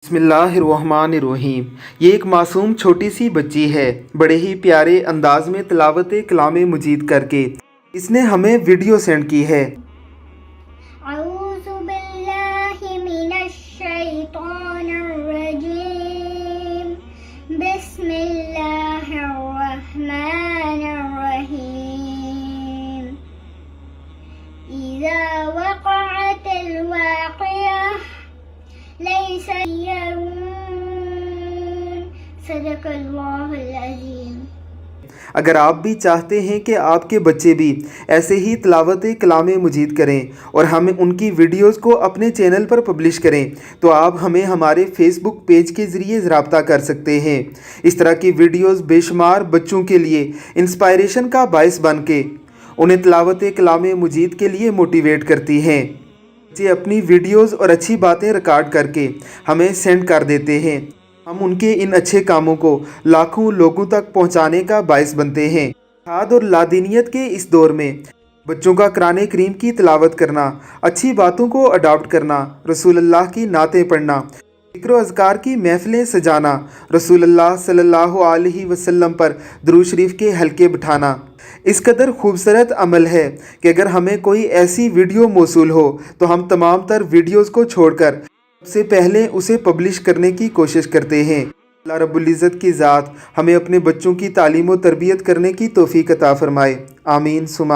बिस्मिल्लाहिर्रहमानिर्रहीम। ये एक मासूम छोटी सी बच्ची है। बड़े ही प्यारे अंदाज में तिलावत कलाम मजीद करके इसने हमें वीडियो सेंड की है। अऊज़ु बिल्लाहि मिनश शैतानिर रजीम। बिस्मिल्लाहिर रहमानिर रहीम। इज़ा वक़अतिल वाक़िअह लैसा सदक़ल्लाहुल अज़ीम। अगर आप भी चाहते हैं कि आपके बच्चे भी ऐसे ही तिलावत कलाम मजीद करें और हम उनकी वीडियोस को अपने चैनल पर पब्लिश करें, तो आप हमें हमारे फेसबुक पेज के ज़रिए रब्ता कर सकते हैं। इस तरह की वीडियोस बेशुमार बच्चों के लिए इंस्पायरेशन का बायस बन के उन्हें तिलावत कलाम मजीद के लिए मोटिवेट करती हैं। बच्चे अपनी वीडियोस और अच्छी बातें रिकॉर्ड करके हमें सेंड कर देते हैं। हम उनके इन अच्छे कामों को लाखों लोगों तक पहुंचाने का बायस बनते हैं। खाद और लादीनियत के इस दौर में बच्चों का कुरान करीम की तिलावत करना, अच्छी बातों को अडॉप्ट करना, रसूलुल्लाह की नातें पढ़ना, ज़िक्र व अज़कार की महफ़िलें सजाना, रसूलुल्लाह सल्लल्लाहु अलैहि वसल्लम पर दुरूद शरीफ के हलके बिठाना इस कदर खूबसूरत अमल है कि अगर हमें कोई ऐसी वीडियो मौसूल हो तो हम तमाम तर वीडियोज़ को छोड़कर सबसे पहले उसे पब्लिश करने की कोशिश करते हैं। अल्लाह रब्बुल इज़्ज़त की ज़ात हमें अपने बच्चों की तालीम व तरबियत करने की तौफ़ीक़ अता फ़रमाए। आमीन सुमा।